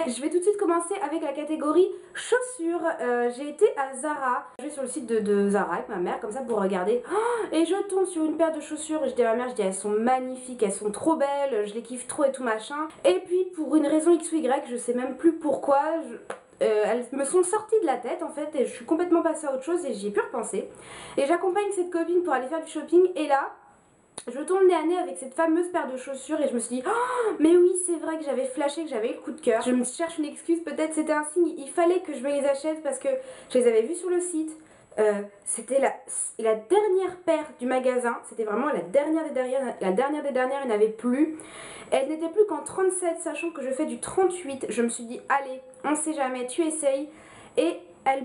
Je vais tout de suite commencer avec la catégorie chaussures. J'ai été à Zara. Je vais sur le site de Zara avec ma mère comme ça pour regarder. Et je tombe sur une paire de chaussures et je dis à ma mère, je dis elles sont magnifiques, elles sont trop belles, je les kiffe trop et tout machin. Et puis pour une raison X ou Y, je sais même plus pourquoi, elles me sont sorties de la tête en fait et je suis complètement passée à autre chose et j'y ai pu repenser. Et j'accompagne cette copine pour aller faire du shopping et là, je tombe nez à nez avec cette fameuse paire de chaussures et je me suis dit oh, mais oui c'est vrai que j'avais flashé, que j'avais eu le coup de cœur. Je me cherche une excuse, peut-être c'était un signe, il fallait que je me les achète parce que je les avais vues sur le site. C'était la dernière paire du magasin, c'était vraiment la dernière des dernières, il n'y en avait plus. Elle n'était plus qu'en 37, sachant que je fais du 38. Je me suis dit allez, on sait jamais, tu essayes. Et elles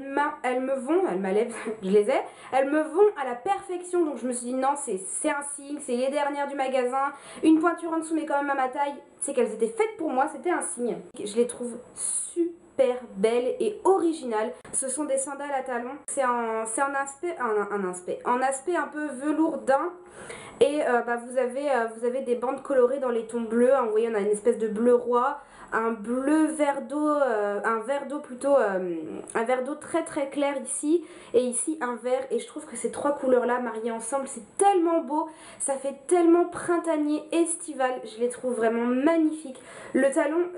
me vont, elles m'allèvent, je les ai, elles me vont à la perfection. Donc je me suis dit non, c'est un signe, c'est les dernières du magasin, une pointure en dessous mais quand même à ma taille, c'est qu'elles étaient faites pour moi, c'était un signe. Je les trouve super belles et originales. Ce sont des sandales à talons, c'est en aspect un peu velours daim. Et vous avez des bandes colorées dans les tons bleus, hein, vous voyez on a une espèce de bleu roi, un bleu vert d'eau, un vert d'eau très très clair ici, et ici un vert, et je trouve que ces trois couleurs là mariées ensemble c'est tellement beau, ça fait tellement printanier, estival, je les trouve vraiment magnifiques. Le talon,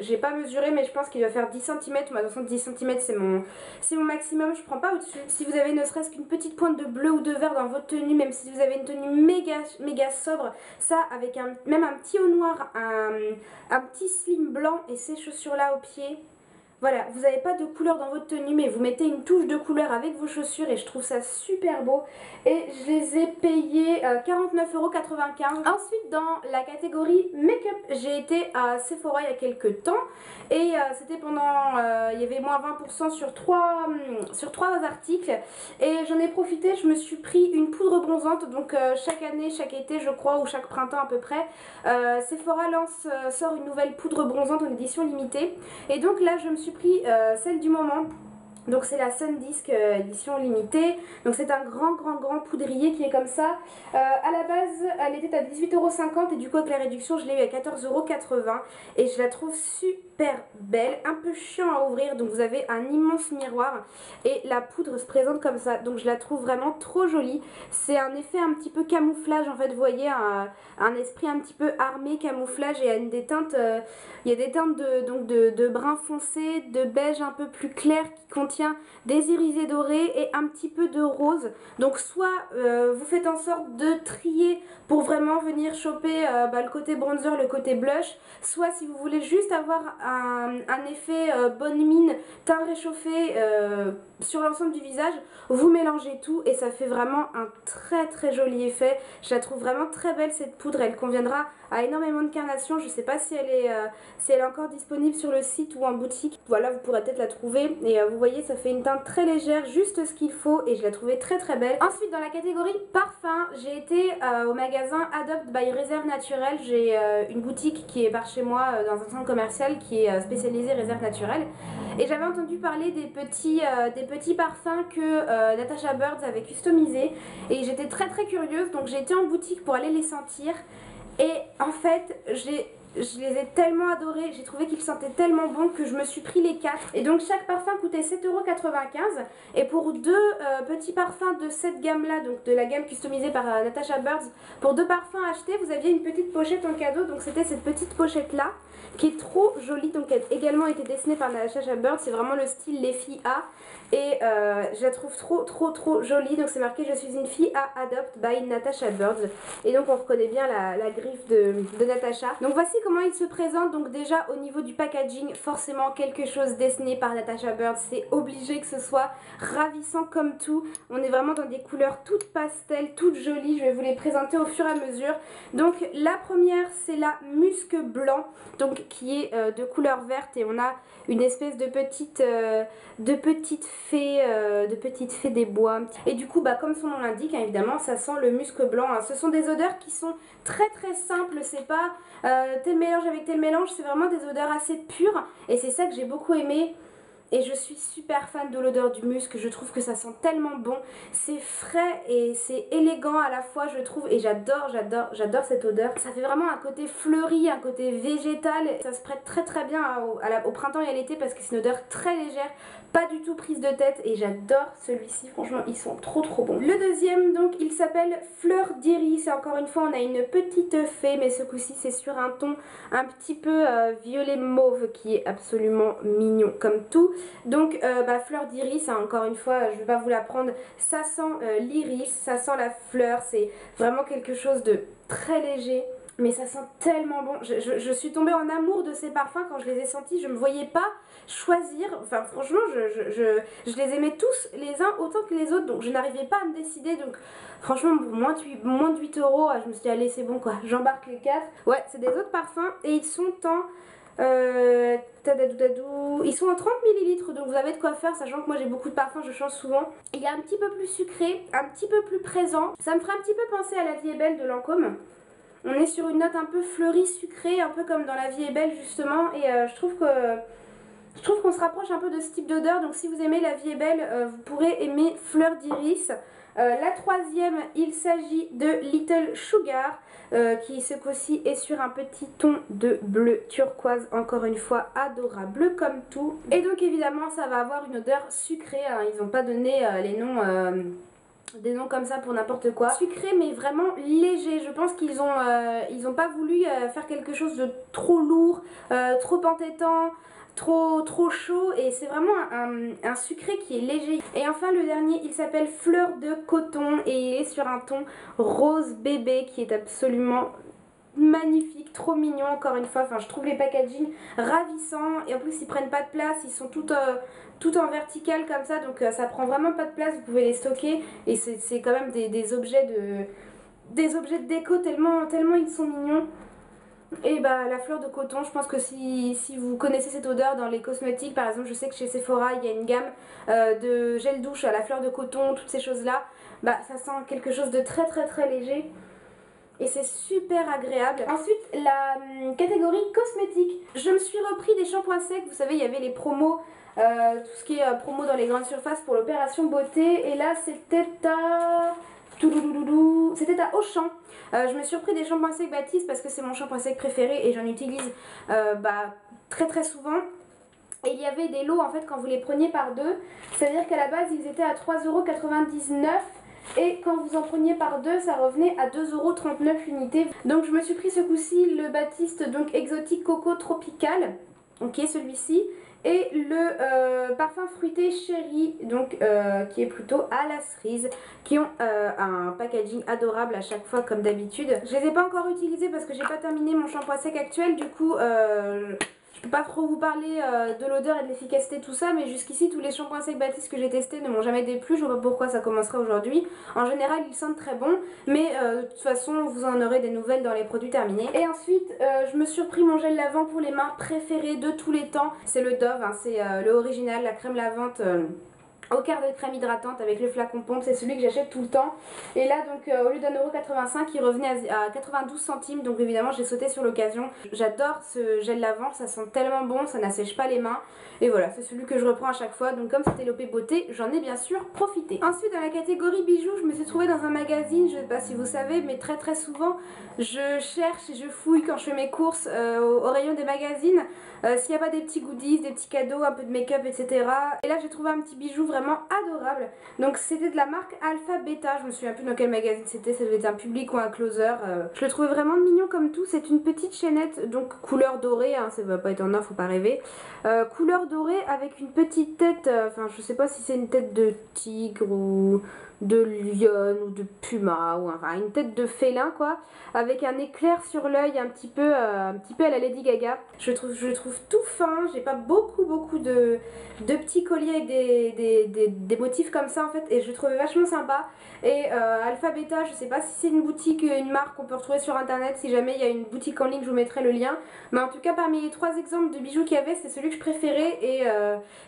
j'ai pas mesuré mais je pense qu'il doit faire 10 cm, ou attention 10 cm c'est mon maximum, je prends pas au-dessus. Si vous avez ne serait-ce qu'une petite pointe de bleu ou de vert dans votre tenue, même si vous avez une tenue méga sobre, ça avec même un petit haut noir, un petit slim blanc et ces chaussures là au pied. Voilà, vous n'avez pas de couleur dans votre tenue mais vous mettez une touche de couleur avec vos chaussures et je trouve ça super beau. Et je les ai payés 49,95 €. Ensuite dans la catégorie make-up, j'ai été à Sephora il y a quelques temps et c'était pendant, il y avait moins 20% sur trois articles et j'en ai profité, je me suis pris une poudre bronzante. Donc chaque année, chaque été je crois, ou chaque printemps à peu près, Sephora sort une nouvelle poudre bronzante en édition limitée et donc là je me suis pris celle du moment. Donc c'est la Sundisk édition limitée. Donc c'est un grand poudrier qui est comme ça. À la base elle était à 18,50 € et du coup avec la réduction je l'ai eu à 14,80 € et je la trouve super belle, un peu chiant à ouvrir. Donc vous avez un immense miroir et la poudre se présente comme ça. Donc je la trouve vraiment trop jolie. C'est un effet un petit peu camouflage en fait, vous voyez, un esprit un petit peu armé, camouflage, et il y a des teintes, de brun foncé, de beige un peu plus clair qui contient des irisés dorés et un petit peu de rose. Donc soit vous faites en sorte de trier pour vraiment venir choper le côté bronzer, le côté blush, soit si vous voulez juste avoir un effet bonne mine, teint réchauffé sur l'ensemble du visage, vous mélangez tout et ça fait vraiment un très joli effet. Je la trouve vraiment très belle cette poudre, elle conviendra à énormément de carnations. Je sais pas si elle est encore disponible sur le site ou en boutique. Voilà, vous pourrez peut-être la trouver et vous voyez ça fait une teinte très légère, juste ce qu'il faut, et je la trouvais très belle. Ensuite dans la catégorie parfum, j'ai été au magasin Adopt by Réserve Naturelle. J'ai une boutique qui est par chez moi dans un centre commercial qui est spécialisé Réserve Naturelle, et j'avais entendu parler des petits parfums que Natasha Birds avait customisés et j'étais très curieuse, donc j'ai été en boutique pour aller les sentir et en fait je les ai tellement adorés, j'ai trouvé qu'ils sentaient tellement bon que je me suis pris les 4. Et donc chaque parfum coûtait 7,95 € et pour deux petits parfums de cette gamme là, donc de la gamme customisée par Natasha Birds, pour deux parfums achetés vous aviez une petite pochette en cadeau. Donc c'était cette petite pochette là qui est trop jolie, donc elle a également été dessinée par Natasha Birds. C'est vraiment le style les filles A et je la trouve trop jolie. Donc c'est marqué je suis une fille à Adopt by Natasha Birds et donc on reconnaît bien la griffe de Natasha. Donc voici comment il se présente. Donc déjà au niveau du packaging, forcément quelque chose dessiné par Natasha Birds, c'est obligé que ce soit ravissant comme tout. On est vraiment dans des couleurs toutes pastel, toutes jolies. Je vais vous les présenter au fur et à mesure. Donc la première c'est la musc blanc, donc qui est de couleur verte, et on a une espèce de petite fée des bois. Et du coup comme son nom l'indique, hein, évidemment ça sent le musc blanc, hein. Ce sont des odeurs qui sont très simples, c'est pas tel mélange avec tel mélange, c'est vraiment des odeurs assez pures et c'est ça que j'ai beaucoup aimé. Et je suis super fan de l'odeur du musc, je trouve que ça sent tellement bon. C'est frais et c'est élégant à la fois je trouve et j'adore cette odeur. Ça fait vraiment un côté fleuri, un côté végétal. Ça se prête très bien au printemps et à l'été parce que c'est une odeur très légère, pas du tout prise de tête et j'adore celui-ci, franchement ils sont trop bons. Le deuxième donc il s'appelle Fleur d'Iris et encore une fois on a une petite fée mais ce coup-ci c'est sur un ton un petit peu violet mauve qui est absolument mignon comme tout. Donc Fleur d'Iris, hein, encore une fois je vais pas vous la prendre, ça sent l'iris, ça sent la fleur, c'est vraiment quelque chose de très léger. Mais ça sent tellement bon, je suis tombée en amour de ces parfums quand je les ai sentis, je me voyais pas choisir, enfin franchement je les aimais tous les uns autant que les autres donc je n'arrivais pas à me décider donc franchement pour moins de 8 euros je me suis dit allez c'est bon quoi, j'embarque les 4. Ouais c'est des autres parfums et ils sont en ils sont en 30 ml donc vous avez de quoi faire sachant que moi j'ai beaucoup de parfums, je change souvent. Il est un petit peu plus sucré, un petit peu plus présent, ça me ferait un petit peu penser à La Vie est belle de Lancôme. On est sur une note un peu fleurie, sucrée, un peu comme dans La Vie est belle justement et je trouve qu'on se rapproche un peu de ce type d'odeur donc si vous aimez La Vie est belle vous pourrez aimer Fleur d'Iris. La troisième il s'agit de Little Sugar qui ce coup-ci est sur un petit ton de bleu turquoise, encore une fois adorable comme tout et donc évidemment ça va avoir une odeur sucrée, hein. Ils n'ont pas donné les noms des noms comme ça pour n'importe quoi. Sucré mais vraiment léger. Je pense qu'ils ont pas voulu faire quelque chose de trop lourd, trop entêtant, trop chaud et c'est vraiment un sucré qui est léger. Et enfin le dernier il s'appelle Fleur de coton et il est sur un ton rose bébé qui est absolument magnifique, trop mignon encore une fois, enfin je trouve les packaging ravissants et en plus ils prennent pas de place, ils sont tout en vertical comme ça donc ça prend vraiment pas de place, vous pouvez les stocker et c'est quand même des objets de déco tellement ils sont mignons. Et la fleur de coton, je pense que si vous connaissez cette odeur dans les cosmétiques, par exemple je sais que chez Sephora il y a une gamme de gel douche à la fleur de coton, toutes ces choses là, ça sent quelque chose de très léger et c'est super agréable. Ensuite la catégorie cosmétique, je me suis repris des shampoings secs, vous savez il y avait les promos, tout ce qui est promo dans les grandes surfaces pour l'opération beauté et là c'était à Auchan. Je me suis repris des shampoings secs Baptiste parce que c'est mon shampoing sec préféré et j'en utilise très souvent. Et il y avait des lots en fait quand vous les preniez par deux, c'est à dire qu'à la base ils étaient à 3,99 € et quand vous en preniez par deux ça revenait à 2,39 € l'unité. Donc je me suis pris ce coup-ci le Baptiste donc exotique coco tropical, ok celui-ci, et le parfum fruité chéri donc qui est plutôt à la cerise, qui ont un packaging adorable à chaque fois comme d'habitude. Je les ai pas encore utilisés parce que j'ai pas terminé mon shampoing sec actuel, du coup je peux pas trop vous parler de l'odeur et de l'efficacité tout ça, mais jusqu'ici tous les shampoings secs Baptiste que j'ai testés ne m'ont jamais déplu, je vois pas pourquoi ça commencerait aujourd'hui. En général ils sentent très bon, mais de toute façon vous en aurez des nouvelles dans les produits terminés. Et ensuite je me suis repris mon gel lavant pour les mains préféré de tous les temps, c'est le Dove, hein, c'est le original, la crème lavante au quart de crème hydratante avec le flacon pompe, c'est celui que j'achète tout le temps. Et là donc au lieu d'1,85 € il revenait à 92 centimes, donc évidemment j'ai sauté sur l'occasion. J'adore ce gel lavant, ça sent tellement bon, ça n'assèche pas les mains. Et voilà, c'est celui que je reprends à chaque fois, donc comme c'était l'OP beauté, j'en ai bien sûr profité. Ensuite dans la catégorie bijoux, je me suis trouvée dans un magazine, je sais pas si vous savez, mais très souvent je cherche et je fouille quand je fais mes courses au rayon des magazines, s'il n'y a pas des petits goodies, des petits cadeaux, un peu de make-up, etc. Et là j'ai trouvé un petit bijou vraiment adorable. Donc c'était de la marque Alpha Beta, je me souviens plus dans quel magazine c'était, ça devait être un Public ou un Closer. Je le trouvais vraiment mignon comme tout, c'est une petite chaînette, donc couleur dorée, hein, ça va pas être en or, faut pas rêver. Couleur dorée avec une petite tête, enfin je sais pas si c'est une tête de tigre ou de lionne ou de puma ou enfin une tête de félin quoi, avec un éclair sur l'œil un petit peu à la Lady Gaga. Je le trouve tout fin, j'ai pas beaucoup de petits colliers avec des motifs comme ça en fait et je le trouvais vachement sympa. Et Alpha Beta, je sais pas si c'est une boutique, une marque qu'on peut retrouver sur internet, si jamais il y a une boutique en ligne je vous mettrai le lien, mais en tout cas parmi les 3 exemples de bijoux qu'il y avait c'est celui que je préférais et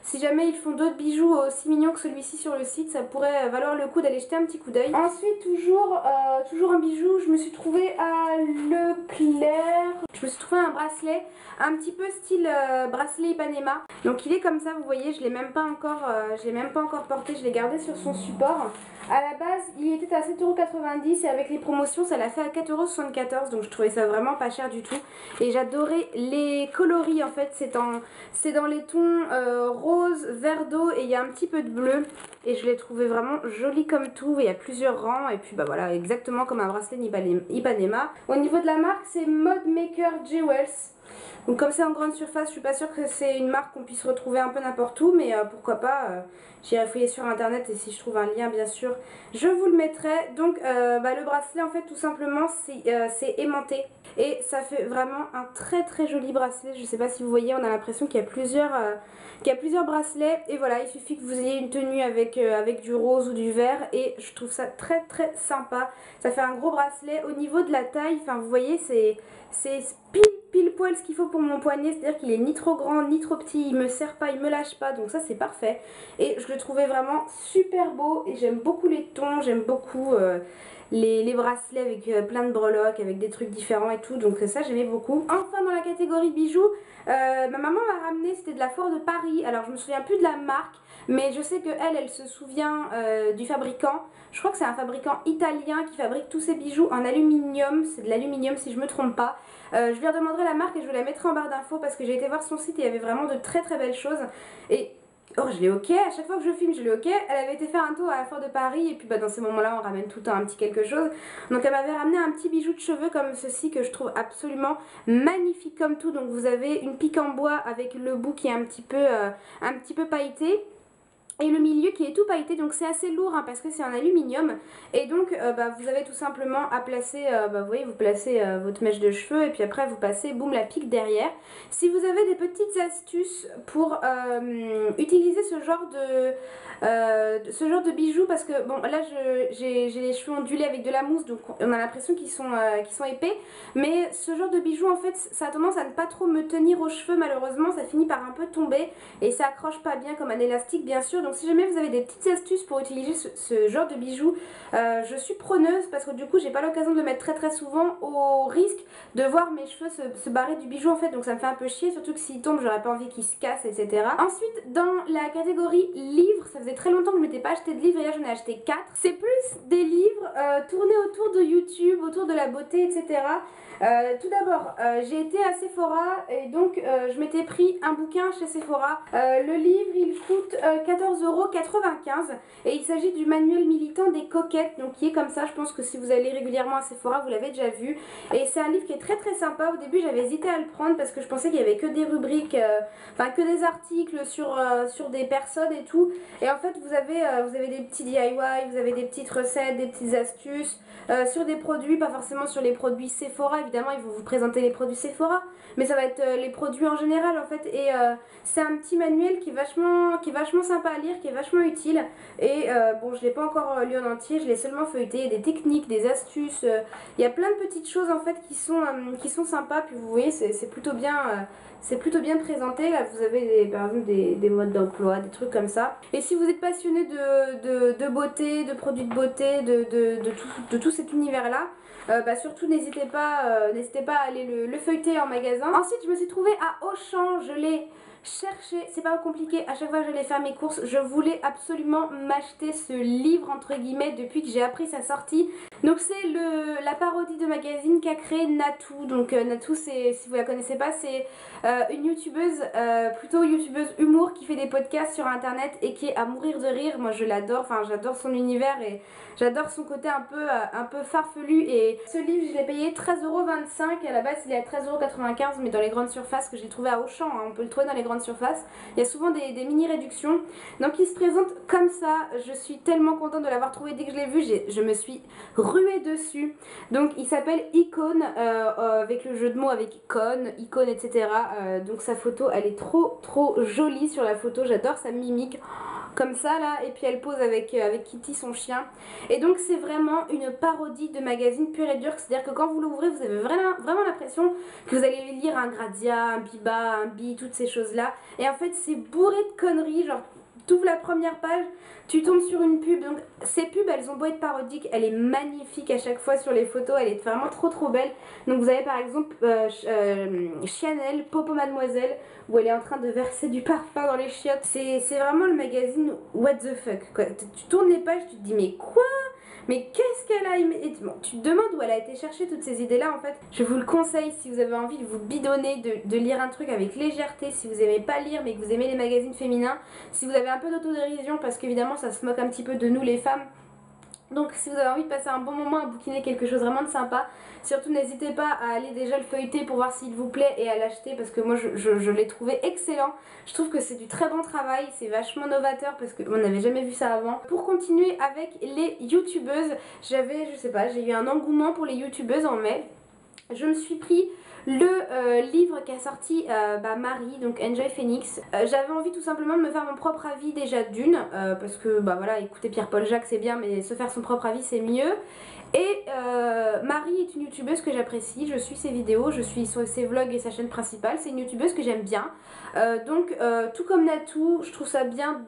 si jamais ils font d'autres bijoux aussi mignons que celui-ci sur le site, ça pourrait valoir le coup d'aller jeter un petit coup d'œil. Ensuite toujours un bijou, je me suis trouvée à Leclerc. Je me suis trouvé un bracelet un petit peu style bracelet Ipanema. Donc il est comme ça, vous voyez, je l'ai même pas encore porté, je l'ai gardé sur son support. À la base il était à 7,90 € et avec les promotions ça l'a fait à 4,74 €, donc je trouvais ça vraiment pas cher du tout. Et j'adorais les coloris en fait, c'est dans les tons rose, vert d'eau et il y a un petit peu de bleu. Et je l'ai trouvé vraiment joli comme tout, il y a plusieurs rangs et puis bah voilà, exactement comme un bracelet Ipanema. Au niveau de la marque c'est Mode Maker Jewels. Donc comme c'est en grande surface, je suis pas sûre que c'est une marque qu'on puisse retrouver un peu n'importe où, mais pourquoi pas, j'irai fouiller sur internet et si je trouve un lien bien sûr, je vous le mettrai. Donc le bracelet en fait tout simplement c'est aimanté et ça fait vraiment un très joli bracelet. Je sais pas si vous voyez, on a l'impression qu'il y a plusieurs bracelets et voilà, il suffit que vous ayez une tenue avec du rose ou du vert et je trouve ça très sympa. Ça fait un gros bracelet. Au niveau de la taille, enfin vous voyez, c'est pile poil ce qu'il faut pour mon poignet, c'est-à-dire qu'il est ni trop grand ni trop petit, il me serre pas, il me lâche pas, donc ça c'est parfait. Et je le trouvais vraiment super beau et j'aime beaucoup les tons, j'aime beaucoup les bracelets avec plein de breloques, avec des trucs différents et tout, donc ça j'aimais beaucoup. Enfin dans la catégorie bijoux, ma maman m'a ramené, c'était de la foire de Paris, alors je me souviens plus de la marque, mais je sais que elle se souvient du fabricant. Je crois que c'est un fabricant italien qui fabrique tous ses bijoux en aluminium, c'est de l'aluminium si je me trompe pas. Je lui redemanderai la marque et je vous la mettrai en barre d'infos parce que j'ai été voir son site et il y avait vraiment de très belles choses. Et oh, je l'ai ok, à chaque fois que je filme je l'ai ok. Elle avait été faire un tour à la foire de Paris et puis dans ces moments là on ramène tout le temps un petit quelque chose. Donc elle m'avait ramené un petit bijou de cheveux comme ceci que je trouve absolument magnifique comme tout. Donc vous avez une pique en bois avec le bout qui est un petit peu pailleté. Et le milieu qui est tout pailleté, donc c'est assez lourd hein, parce que c'est en aluminium. Et donc vous avez tout simplement à placer, vous voyez, vous placez votre mèche de cheveux et puis après vous passez, boum, la pique derrière. Si vous avez des petites astuces pour utiliser ce genre de bijoux, parce que bon là j'ai les cheveux ondulés avec de la mousse, donc on a l'impression qu'ils sont épais. Mais ce genre de bijoux en fait ça a tendance à ne pas trop me tenir aux cheveux malheureusement, ça finit par un peu tomber et ça accroche pas bien comme un élastique bien sûr. Donc si jamais vous avez des petites astuces pour utiliser ce genre de bijoux, je suis preneuse parce que du coup j'ai pas l'occasion de le mettre très souvent au risque de voir mes cheveux se barrer du bijou en fait, donc ça me fait un peu chier, surtout que s'il tombe j'aurais pas envie qu'il se casse etc. Ensuite dans la catégorie livres, ça faisait très longtemps que je m'étais pas acheté de livres et là j'en ai acheté 4. C'est plus des livres tournés autour de YouTube, autour de la beauté etc. Tout d'abord j'ai été à Sephora et donc je m'étais pris un bouquin chez Sephora. Le livre il coûte 14,95 € et il s'agit du manuel militant des coquettes, donc qui est comme ça. Je pense que si vous allez régulièrement à Sephora vous l'avez déjà vu et c'est un livre qui est très sympa. Au début j'avais hésité à le prendre parce que je pensais qu'il y avait que des rubriques, enfin que des articles sur des personnes et tout, et en fait vous avez des petits DIY, vous avez des petites recettes, des petites astuces sur des produits, pas forcément sur les produits Sephora, évidemment ils vont vous présenter les produits Sephora, mais ça va être les produits en général en fait. Et c'est un petit manuel qui est vachement sympa à lire, qui est vachement utile. Et bon, je l'ai pas encore lu en entier, je l'ai seulement feuilleté. Il y a des techniques, des astuces, il y a plein de petites choses en fait qui sont sympas. Puis vous voyez c'est plutôt bien présenté. Là vous avez par exemple des modes d'emploi, des trucs comme ça. Et si vous êtes passionné de beauté, de produits de beauté, de tout cet univers là, surtout n'hésitez pas à aller le feuilleter en magasin. Ensuite je me suis trouvée à Auchan, je l'ai cherché, c'est pas compliqué, à chaque fois que j'allais faire mes courses je voulais absolument m'acheter ce livre entre guillemets depuis que j'ai appris sa sortie. Donc c'est la parodie de magazine qu'a créé Natou. Donc Natou, si vous la connaissez pas, c'est une youtubeuse, plutôt youtubeuse humour qui fait des podcasts sur internet et qui est à mourir de rire. Moi je l'adore, enfin j'adore son univers et j'adore son côté un peu farfelu. Et ce livre je l'ai payé 13,25 €, à la base il est à 13,95 € mais dans les grandes surfaces, que j'ai trouvé à Auchan, hein, on peut le trouver dans les grandes surfaces, il y a souvent des mini réductions. Donc il se présente comme ça, je suis tellement contente de l'avoir trouvé. Dès que je l'ai vu je me suis ruée dessus. Donc il s'appelle Icône, avec le jeu de mots avec icône etc. Donc sa photo elle est trop jolie sur la photo, j'adore sa mimique comme ça là, et puis elle pose avec Kitty son chien. Et donc c'est vraiment une parodie de magazine pur et dur, c'est à dire que quand vous l'ouvrez vous avez vraiment l'impression que vous allez lire un Grazia, un Biba, un Bi, toutes ces choses là. Et en fait c'est bourré de conneries, genre t'ouvres la première page, tu tombes sur une pub. Donc ces pubs, elles ont beau être parodiques, elle est magnifique à chaque fois sur les photos, elle est vraiment trop belle. Donc vous avez par exemple Chanel, Popo Mademoiselle, où elle est en train de verser du parfum dans les chiottes. C'est vraiment le magazine what the fuck quoi. Tu tournes les pages, tu te dis mais quoi? Mais qu'est-ce qu'elle a aimé? Bon, tu te demandes où elle a été chercher toutes ces idées là en fait. Je vous le conseille si vous avez envie de vous bidonner, de lire un truc avec légèreté, si vous aimez pas lire mais que vous aimez les magazines féminins, si vous avez un peu d'autodérision parce qu'évidemment ça se moque un petit peu de nous les femmes. Donc si vous avez envie de passer un bon moment à bouquiner quelque chose vraiment de sympa, surtout n'hésitez pas à aller déjà le feuilleter pour voir s'il vous plaît et à l'acheter parce que moi je l'ai trouvé excellent. Je trouve que c'est du très bon travail, c'est vachement novateur parce qu'on n'avait jamais vu ça avant. Pour continuer avec les youtubeuses, je sais pas, j'ai eu un engouement pour les youtubeuses en mai. Je me suis pris le livre qu'a sorti Marie, donc Enjoy Phoenix. J'avais envie tout simplement de me faire mon propre avis déjà d'une, parce que bah voilà, écouter Pierre-Paul Jacques c'est bien, mais se faire son propre avis c'est mieux. Et Marie est une youtubeuse que j'apprécie, je suis ses vidéos, je suis sur ses vlogs et sa chaîne principale, c'est une youtubeuse que j'aime bien. Donc tout comme Natou, je trouve ça bien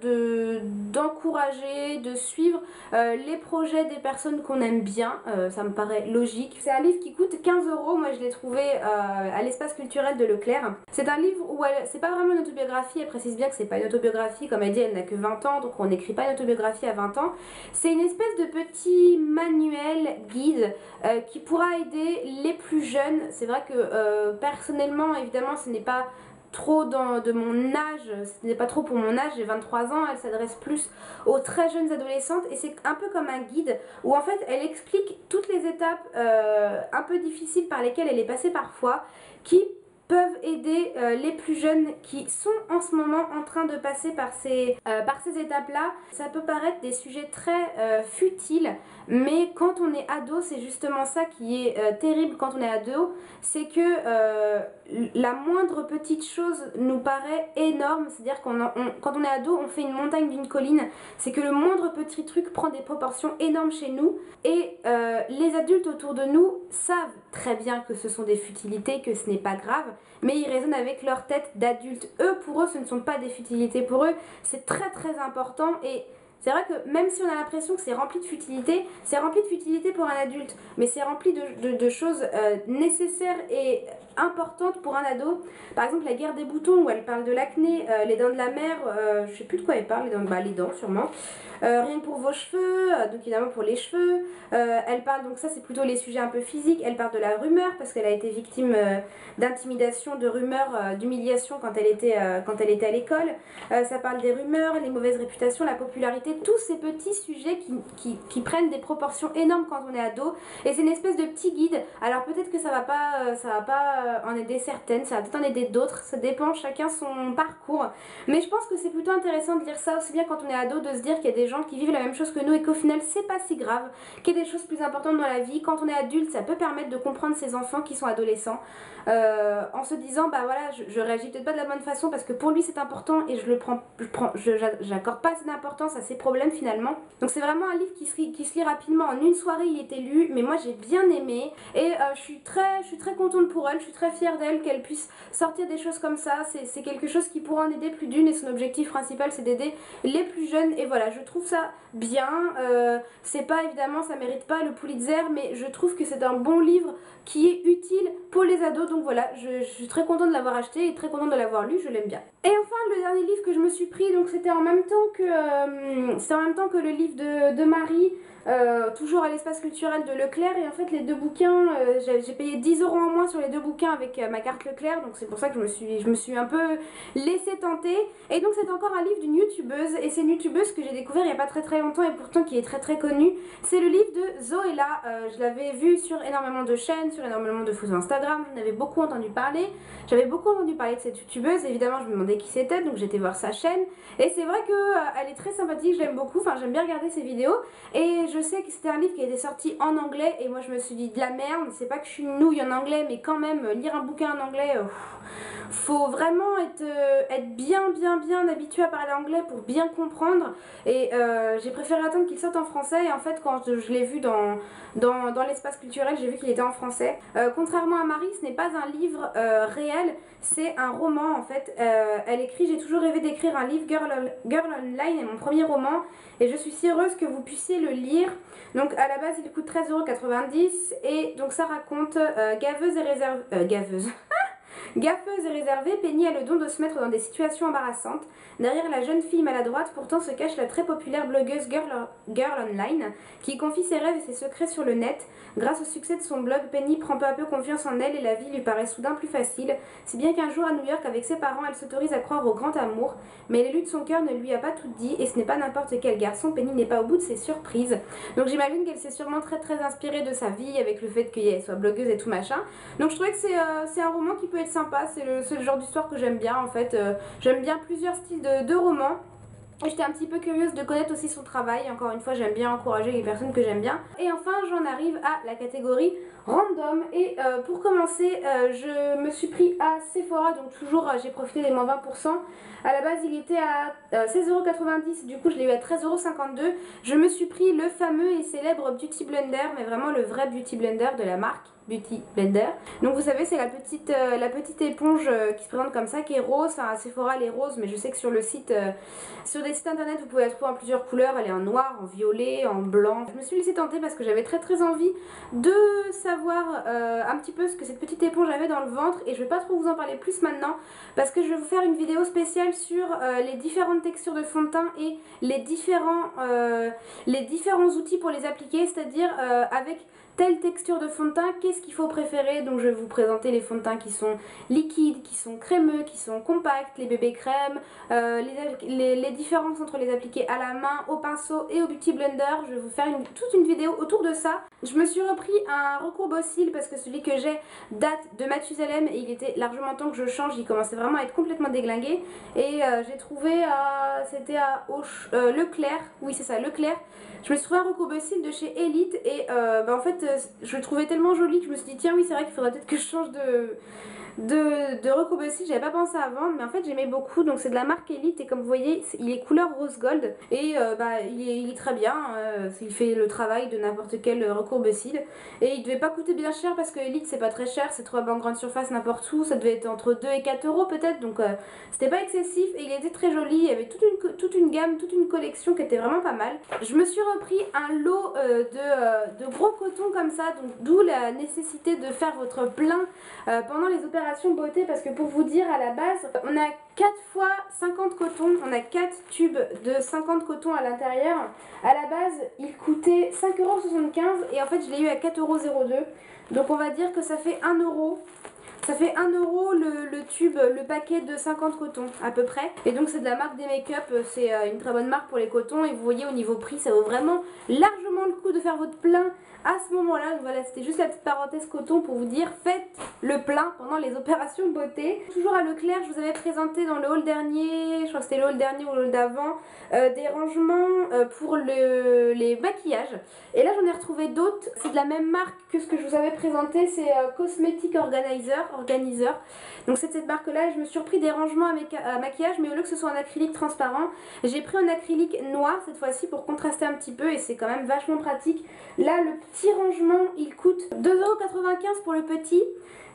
d'encourager, de suivre les projets des personnes qu'on aime bien, ça me paraît logique. C'est un livre qui coûte 15 €, moi je l'ai trouvé à l'espace culturel de Leclerc. C'est un livre où c'est pas vraiment une autobiographie, elle précise bien que c'est pas une autobiographie, comme elle dit elle n'a que 20 ans, donc on n'écrit pas une autobiographie à 20 ans. C'est une espèce de petit manuel guide qui pourra aider les plus jeunes. C'est vrai que personnellement évidemment ce n'est pas trop de mon âge, ce n'est pas trop pour mon âge, j'ai 23 ans, elle s'adresse plus aux très jeunes adolescentes et c'est un peu comme un guide où en fait elle explique toutes les étapes un peu difficiles par lesquelles elle est passée parfois qui peuvent aider les plus jeunes qui sont en ce moment en train de passer par ces étapes-là. Ça peut paraître des sujets très futiles, mais quand on est ado, c'est justement ça qui est terrible quand on est ado, c'est que la moindre petite chose nous paraît énorme, c'est-à-dire quand on est ado, on fait une montagne d'une colline, c'est que le moindre petit truc prend des proportions énormes chez nous, et les adultes autour de nous savent très bien que ce sont des futilités, que ce n'est pas grave, mais ils raisonnent avec leur tête d'adultes. Pour eux, ce ne sont pas des futilités, pour eux, c'est très important, et c'est vrai que même si on a l'impression que c'est rempli de futilité, c'est rempli de futilité pour un adulte, mais c'est rempli de choses nécessaires et importantes pour un ado. Par exemple la guerre des boutons où elle parle de l'acné, les dents de la mer, je sais plus de quoi elle parle, les dents sûrement. Rien que pour vos cheveux, donc évidemment pour les cheveux. Elle parle, donc ça c'est plutôt les sujets un peu physiques, elle parle de la rumeur parce qu'elle a été victime d'intimidation, de rumeurs, d'humiliation quand elle était à l'école. Ça parle des rumeurs, les mauvaises réputations, la popularité, tous ces petits sujets qui prennent des proportions énormes quand on est ado, et c'est une espèce de petit guide. Alors peut-être que ça va pas en aider certaines, ça va peut-être en aider d'autres, ça dépend, chacun son parcours, mais je pense que c'est plutôt intéressant de lire ça aussi bien quand on est ado, de se dire qu'il y a des gens qui vivent la même chose que nous et qu'au final c'est pas si grave, qu'il y a des choses plus importantes dans la vie. Quand on est adulte, ça peut permettre de comprendre ces enfants qui sont adolescents, en se disant bah voilà, je réagis peut-être pas de la bonne façon parce que pour lui c'est important et j'accorde pas assez d'importance à ses problèmes finalement. Donc c'est vraiment un livre qui se lit rapidement. En une soirée il était lu, mais moi j'ai bien aimé, et je suis très contente pour elle, je suis très fière d'elle qu'elle puisse sortir des choses comme ça. C'est quelque chose qui pourra en aider plus d'une, et son objectif principal c'est d'aider les plus jeunes, et voilà, je trouve ça bien. C'est pas évidemment, ça mérite pas le Pulitzer, mais je trouve que c'est un bon livre qui est utile pour les ados, donc voilà, je suis très contente de l'avoir acheté et très contente de l'avoir lu, je l'aime bien. Et enfin le dernier livre que je me suis pris, donc c'était en même temps que le livre de Marie, toujours à l'espace culturel de Leclerc, et en fait les deux bouquins, j'ai payé 10 € en moins sur les deux bouquins avec ma carte Leclerc, donc c'est pour ça que je me suis un peu laissée tenter. Et donc c'est encore un livre d'une youtubeuse, et c'est une youtubeuse que j'ai découvert il n'y a pas très longtemps et pourtant qui est très connue. C'est le livre de Zoéla. Je l'avais vu sur énormément de chaînes, sur énormément de photos Instagram, j'en avais beaucoup entendu parler, j'avais beaucoup entendu parler de cette youtubeuse, évidemment je me demandais qui c'était, donc j'étais voir sa chaîne, et c'est vrai que elle est très sympathique, je l'aime beaucoup, enfin j'aime bien regarder ses vidéos, et je je sais que c'était un livre qui était sorti en anglais et moi je me suis dit de la merde, c'est pas que je suis une nouille en anglais mais quand même lire un bouquin en anglais, faut vraiment être bien habitué à parler anglais pour bien comprendre et j'ai préféré attendre qu'il sorte en français et en fait quand je l'ai vu dans l'espace culturel j'ai vu qu'il était en français. Contrairement à Marie, ce n'est pas un livre réel, c'est un roman en fait. Elle écrit, j'ai toujours rêvé d'écrire un livre, Girl Online est mon premier roman et je suis si heureuse que vous puissiez le lire. Donc à la base il coûte 13,90 € et donc ça raconte gaffeuse et réservée, Penny a le don de se mettre dans des situations embarrassantes. Derrière la jeune fille maladroite, pourtant, se cache la très populaire blogueuse Girl Online, qui confie ses rêves et ses secrets sur le net. Grâce au succès de son blog, Penny prend peu à peu confiance en elle et la vie lui paraît soudain plus facile, si bien qu'un jour à New York, avec ses parents, elle s'autorise à croire au grand amour. Mais l'élu de son cœur ne lui a pas tout dit, et ce n'est pas n'importe quel garçon, Penny n'est pas au bout de ses surprises. Donc j'imagine qu'elle s'est sûrement très inspirée de sa vie, avec le fait qu'elle soit blogueuse et tout machin. Donc je trouvais que c'est un roman qui peut être sympa, c'est le genre d'histoire que j'aime bien en fait. J'aime bien plusieurs styles de romans. Et j'étais un petit peu curieuse de connaître aussi son travail. Encore une fois, j'aime bien encourager les personnes que j'aime bien. Et enfin, j'en arrive à la catégorie random. Et pour commencer, je me suis pris à Sephora. Donc toujours, j'ai profité des moins 20%. À la base, il était à 16,90 €. Du coup, je l'ai eu à 13,52 €. Je me suis pris le fameux et célèbre Beauty Blender. Mais vraiment le vrai Beauty Blender de la marque Beauty Blender. Donc vous savez, c'est la petite éponge qui se présente comme ça, qui est rose. Enfin, à Sephora elle est rose, mais je sais que sur le site, sur des sites internet vous pouvez la trouver en plusieurs couleurs. Elle est en noir, en violet, en blanc. Je me suis laissée tenter parce que j'avais très envie de savoir un petit peu ce que cette petite éponge avait dans le ventre. Et je vais pas trop vous en parler plus maintenant parce que je vais vous faire une vidéo spéciale sur les différentes textures de fond de teint et les différents outils pour les appliquer, c'est-à-dire avec telle texture de fond de teint, qu'est-ce qu'il faut préférer. Donc je vais vous présenter les fonds de teint qui sont liquides, qui sont crémeux, qui sont compacts, les bébés crèmes, les différences entre les appliquer à la main, au pinceau et au Beauty Blender. Je vais vous faire toute une vidéo autour de ça. Je me suis repris un recourbe cils parce que celui que j'ai date de Mathusalem et il était largement temps que je change, il commençait vraiment à être complètement déglingué. Et j'ai trouvé, c'était à Leclerc, oui c'est ça, Leclerc. Je me suis trouvé un recourbe cils de chez Elite et en fait je le trouvais tellement joli que je me suis dit tiens oui c'est vrai qu'il faudrait peut-être que je change de recourbe cils, j'avais pas pensé avant mais en fait j'aimais beaucoup. Donc c'est de la marque Elite et comme vous voyez il est couleur rose gold et il est très bien, il fait le travail de n'importe quel recourbe cils et il devait pas coûter bien cher parce que Elite c'est pas très cher, c'est trouvé en grande surface n'importe où, ça devait être entre 2 et 4 € peut-être, donc c'était pas excessif et il était très joli. Il y avait toute une gamme, toute une collection qui était vraiment pas mal. Je me suis repris un lot de gros coton comme ça, donc d'où la nécessité de faire votre plein pendant les opérations beauté parce que pour vous dire à la base on a 4 fois 50 cotons, on a 4 tubes de 50 cotons à l'intérieur. À la base il coûtait 5,75 € et en fait je l'ai eu à 4,02 €, donc on va dire que ça fait 1 €. Ça fait 1 € le tube, le paquet de 50 cotons à peu près. Et donc c'est de la marque des make-up, c'est une très bonne marque pour les cotons. Et vous voyez au niveau prix ça vaut vraiment largement le coup de faire votre plein à ce moment-là. Donc voilà, c'était juste la petite parenthèse coton pour vous dire faites le plein pendant les opérations beauté. Toujours à Leclerc, je vous avais présenté dans le haul dernier, je crois que c'était le haul dernier ou le haul d'avant, des rangements pour les maquillages. Et là j'en ai retrouvé d'autres, c'est de la même marque que ce que je vous avais présenté, c'est Cosmetic Organizer. Donc c'est de cette marque là. Je me suis repris des rangements à maquillage mais au lieu que ce soit en acrylique transparent, j'ai pris un acrylique noir cette fois-ci pour contraster un petit peu et c'est quand même vachement pratique. Là le petit rangement il coûte 2,95 € pour le petit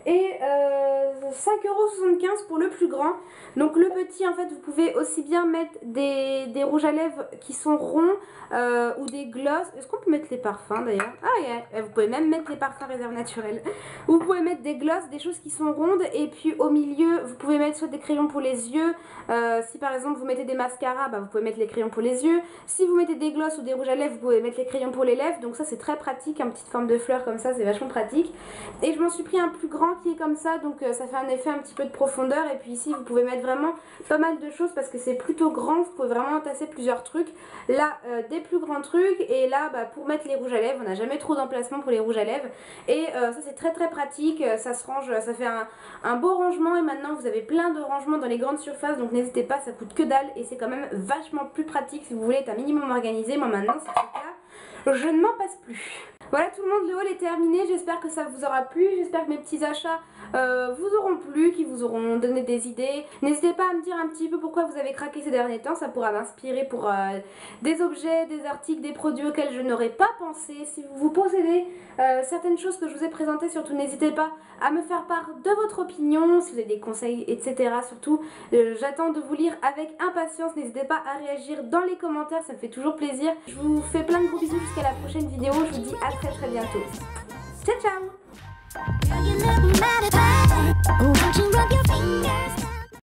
et 5,75 € pour le plus grand. Donc le petit en fait vous pouvez aussi bien mettre des rouges à lèvres qui sont ronds ou des glosses. Est-ce qu'on peut mettre les parfums d'ailleurs? Ah yeah. Vous pouvez même mettre les parfums réserve naturelle. Vous pouvez mettre des glosses, des choses qui sont rondes et puis au milieu vous pouvez mettre soit des crayons pour les yeux, si par exemple vous mettez des mascaras vous pouvez mettre les crayons pour les yeux, si vous mettez des glosses ou des rouges à lèvres vous pouvez mettre les crayons pour les lèvres. Donc ça c'est très pratique, une petite forme de fleur comme ça c'est vachement pratique. Et je m'en suis pris un plus grand qui est comme ça, donc ça fait un effet un petit peu de profondeur. Et puis ici vous pouvez mettre vraiment pas mal de choses parce que c'est plutôt grand, vous pouvez vraiment entasser plusieurs trucs. Là des plus grands trucs et là pour mettre les rouges à lèvres, on n'a jamais trop d'emplacement pour les rouges à lèvres et ça c'est très pratique, ça se range, ça fait un beau rangement. Et maintenant vous avez plein de rangements dans les grandes surfaces, donc n'hésitez pas, ça coûte que dalle et c'est quand même vachement plus pratique si vous voulez être un minimum organisé. Moi maintenant ces trucs là je ne m'en passe plus. Voilà tout le monde, le haul est terminé, j'espère que ça vous aura plu, j'espère que mes petits achats vous auront plu, qui vous auront donné des idées. N'hésitez pas à me dire un petit peu pourquoi vous avez craqué ces derniers temps, ça pourra m'inspirer pour des objets, des articles, des produits auxquels je n'aurais pas pensé. Si vous possédez certaines choses que je vous ai présentées, surtout n'hésitez pas à me faire part de votre opinion, si vous avez des conseils, etc. Surtout, j'attends de vous lire avec impatience, n'hésitez pas à réagir dans les commentaires, ça me fait toujours plaisir. Je vous fais plein de gros bisous jusqu'à la prochaine vidéo, je vous dis à très bientôt. Ciao ciao!